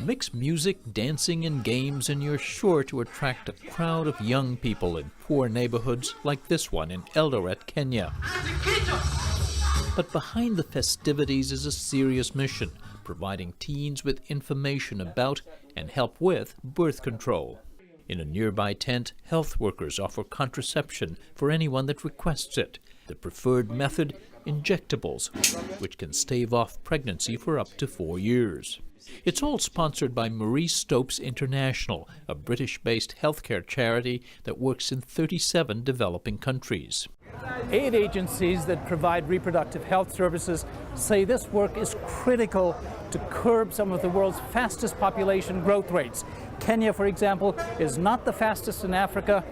Mix music, dancing, and games, and you're sure to attract a crowd of young people in poor neighborhoods like this one in Eldoret, Kenya. But behind the festivities is a serious mission, providing teens with information about and help with birth control. In a nearby tent, health workers offer contraception for anyone that requests it. The preferred method, injectables, which can stave off pregnancy for up to 4 years. It's all sponsored by Marie Stopes International, a British-based healthcare charity that works in 37 developing countries. Aid agencies that provide reproductive health services say this work is critical to curb some of the world's fastest population growth rates. Kenya, for example, is not the fastest in Africa,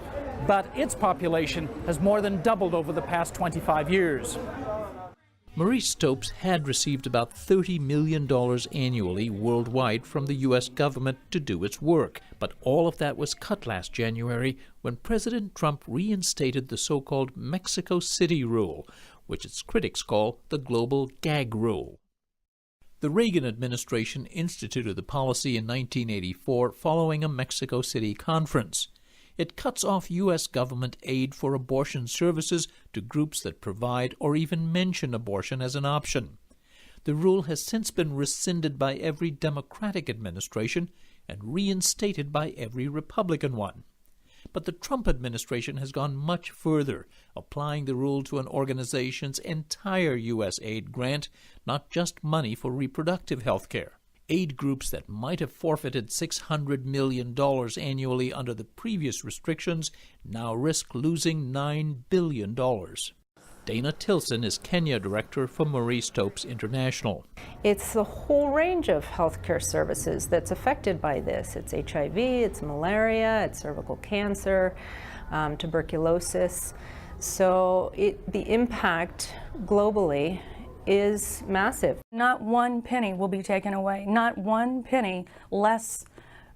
but its population has more than doubled over the past 25 years. Marie Stopes had received about $30 million annually worldwide from the U.S. government to do its work, but all of that was cut last January when President Trump reinstated the so-called Mexico City Rule, which its critics call the Global Gag Rule. The Reagan administration instituted the policy in 1984 following a Mexico City conference. It cuts off U.S. government aid for abortion services to groups that provide or even mention abortion as an option. The rule has since been rescinded by every Democratic administration and reinstated by every Republican one. But the Trump administration has gone much further, applying the rule to an organization's entire U.S. aid grant, not just money for reproductive health care. Aid groups that might have forfeited $600 million annually under the previous restrictions now risk losing $9 billion. Dana Tilson is Kenya director for Marie Stopes International. It's a whole range of healthcare services that's affected by this. It's HIV, it's malaria, it's cervical cancer, tuberculosis. So the impact globally is massive. Not one penny will be taken away. Not one penny less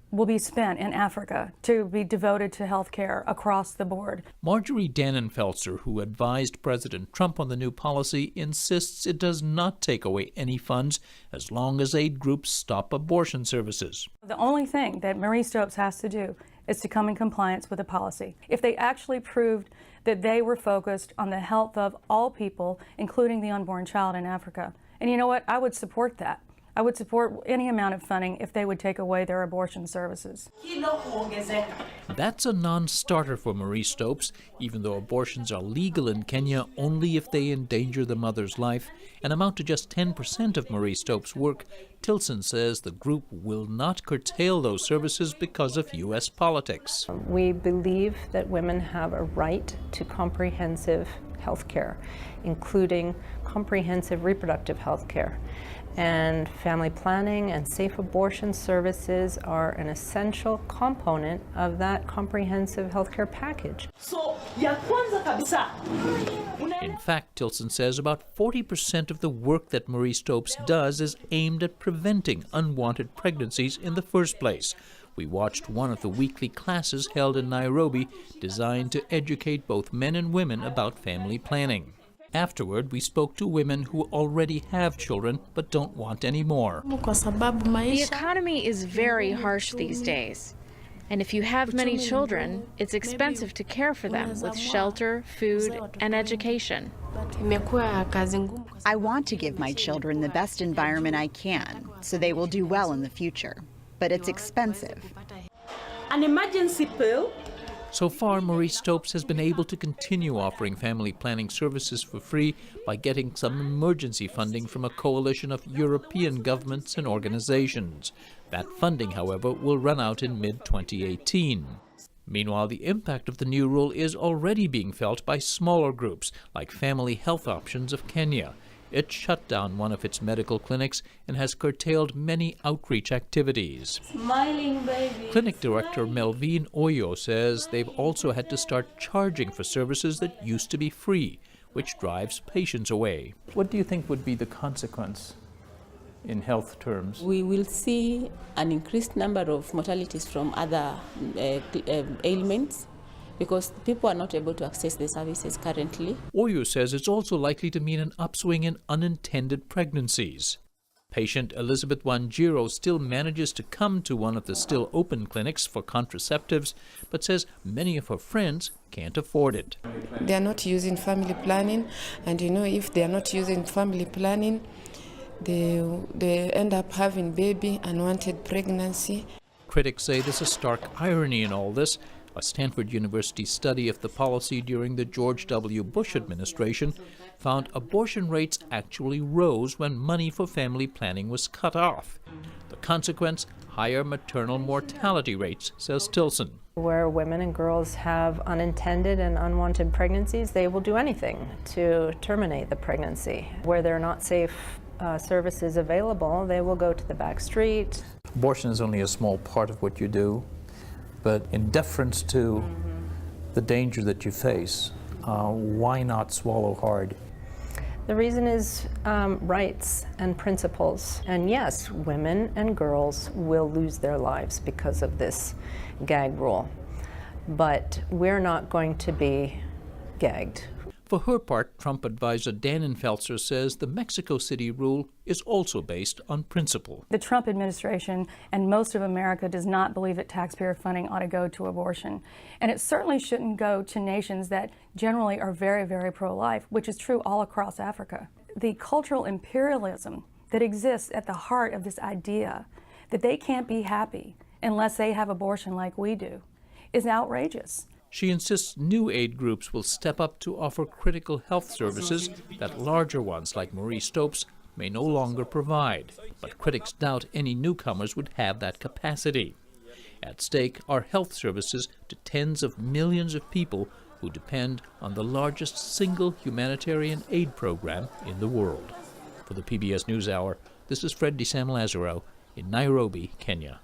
will be spent in Africa to be devoted to health care across the board. Marjorie Dannenfelser, who advised President Trump on the new policy, insists it does not take away any funds as long as aid groups stop abortion services. The only thing that Marie Stopes has to do is to come in compliance with the policy. If they actually proved that they were focused on the health of all people, including the unborn child in Africa. And you know what? I would support that. I would support any amount of funding if they would take away their abortion services. That's a non-starter for Marie Stopes, even though abortions are legal in Kenya only if they endanger the mother's life and amount to just 10% of Marie Stopes' work. Tilson says the group will not curtail those services because of U.S. politics. We believe that women have a right to comprehensive health care, including comprehensive reproductive health care. And family planning and safe abortion services are an essential component of that comprehensive healthcare package. In fact, Tilson says about 40% of the work that Marie Stopes does is aimed at preventing unwanted pregnancies in the first place. We watched one of the weekly classes held in Nairobi designed to educate both men and women about family planning. Afterward, we spoke to women who already have children but don't want any more. The economy is very harsh these days. And if you have many children, it's expensive to care for them with shelter, food, and education. I want to give my children the best environment I can, so they will do well in the future. But it's expensive. An emergency pill? So far, Marie Stopes has been able to continue offering family planning services for free by getting some emergency funding from a coalition of European governments and organizations. That funding, however, will run out in mid-2018. Meanwhile, the impact of the new rule is already being felt by smaller groups, like Family Health Options of Kenya. It shut down one of its medical clinics and has curtailed many outreach activities. Smiling baby. Clinic director Melvin Oyo says they've also had to start charging for services that used to be free, which drives patients away. What do you think would be the consequence in health terms? We will see an increased number of mortalities from other ailments, because people are not able to access the services currently. Oyo says it's also likely to mean an upswing in unintended pregnancies. Patient Elizabeth Wanjiro still manages to come to one of the still open clinics for contraceptives, but says many of her friends can't afford it. They are not using family planning, and if they are not using family planning, they end up having baby, unwanted pregnancy. Critics say there's a stark irony in all this. A Stanford University study of the policy during the George W. Bush administration found abortion rates actually rose when money for family planning was cut off. The consequence, higher maternal mortality rates, says Tilson. Where women and girls have unintended and unwanted pregnancies, they will do anything to terminate the pregnancy. Where there are not safe services available, they will go to the back street. Abortion is only a small part of what you do, but in deference to the danger that you face, why not swallow hard? The reason is rights and principles. And yes, women and girls will lose their lives because of this gag rule. But we're not going to be gagged. For her part, Trump advisor Dan Infelser says the Mexico City rule is also based on principle. The Trump administration and most of America does not believe that taxpayer funding ought to go to abortion. And it certainly shouldn't go to nations that generally are very, very pro-life, which is true all across Africa. The cultural imperialism that exists at the heart of this idea that they can't be happy unless they have abortion like we do is outrageous. She insists new aid groups will step up to offer critical health services that larger ones like Marie Stopes may no longer provide. But critics doubt any newcomers would have that capacity. At stake are health services to tens of millions of people who depend on the largest single humanitarian aid program in the world. For the PBS NewsHour, this is Fred DeSam Lazaro in Nairobi, Kenya.